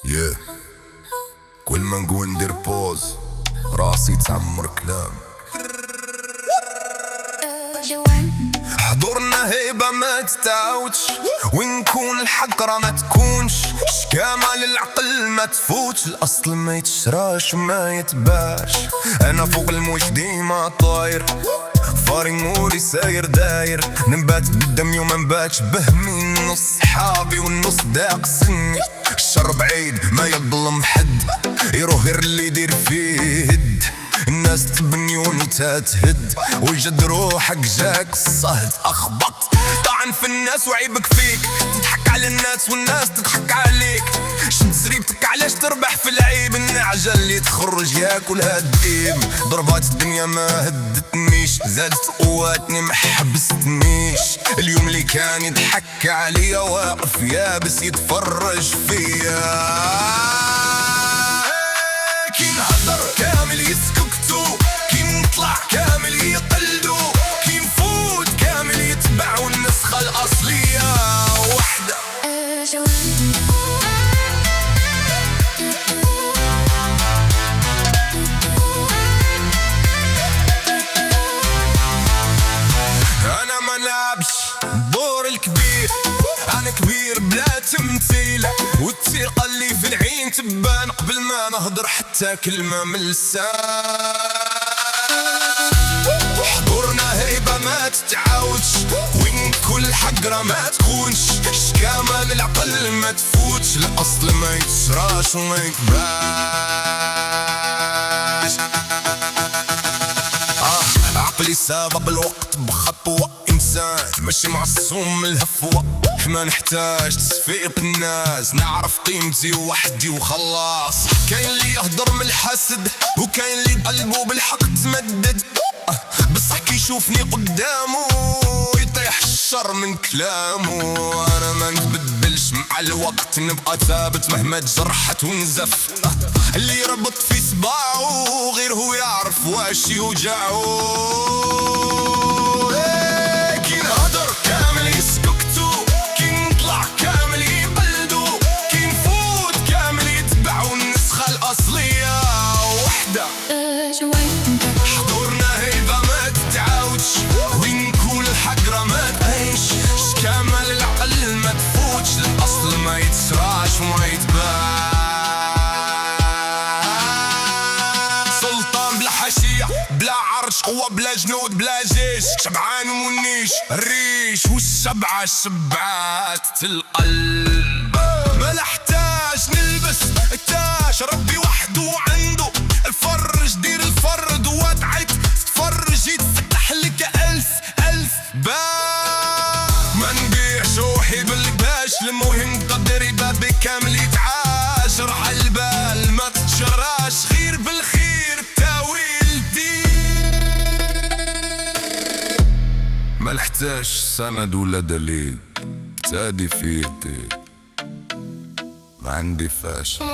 yeah. كل ما نقول ندير بوز راسي تعمر كلام. حضورنا هيبة ما تتعاودش، ونكون الحقرة ما تكونش، شكامة للعقل ما تفوتش، الأصل ما يتشراش وما يتباعش. أنا فوق الموج ديما طاير، فاري موري ساير داير، نبات قدام يوم منباتش بهمي، نص صحابي والنص داق سني. الشر بعيد ما يظلم حد، يروح غير اللي يدير فيه هد. الناس تبني وانت تهد، وجد روحك جاك الصهد اخبط. طعن في الناس وعيبك فيك، تضحك على الناس والناس تضحك عليك. شد زريبتك علاش تربح في العيب، النعجة اللي تخرج ياكلها الديب. ضربات الدنيا ما هدتنيش، زادت قواتني ما حبستنيش. اليوم اللي كان يضحك عليا واقف يابس يتفرج فيا. كي نهضر كامل يسكتوا، كي نطلع كامل يقلدوا، كي نفوت كامل يتبعوا النسخة الأصلية وحدة. أنا ما نلعبش دور الكبير، أنا كبير بلا تمثيل، والثقة اللي في العين تبان قبل ما نهضر حتى كلمة من اللسان. حضورنا هيبة ما تتعاودش، وين كل حقرة ما تكونش، شكامة للعقل ما تفوتش، الأصل ما يتشراش وما يكباش. عقلي سابق الوقت بخطوة، إنسان ماشي معصوم من الهفوة. ما نحتاج تصفيق الناس، نعرف قيمتي وحدي وخلاص. كاين اللي يهضر من الحسد، وكاين اللي قلبه بالحق تمدد، بصح كي يشوفني قدامه يطيح الشر من كلامه. انا ما نتبدلش مع الوقت، نبقى ثابت مهما تجرحت ونزف. اللي يربط في صباعه غير هو يعرف واش يوجعه. كي نهضر كامل يسكتوا، كي نطلع كامل يقلدوا، كي نفوت كامل يتبعوا النسخة الأصلية وحدة. حضورنا هيبة ما تتعاودش، وين كل حقرة ما تعيش، شكامة للعقل ما تفوتش، الأصل ما يتسراش وما يتباعش. سلطان بلا حاشية بلا عرش، قوة بلا جنود بلا جيش، شبعان ومنيش الريش، والشبعة شبعات القلب. ما نحتاج نلبس التاج، ربي وحده عنده الفرج، دير الفرد وادعك تتفرج، يتفتح لك ألف باب. ما نبيعش روحي بالكباش، المهم تقدري بابي كامل يتعاش. رح البال ما تتجراش، خير بالخير تاويل دين. ما نحتاج سند ولا دليل، تادي في يدي ما عندي فاشل.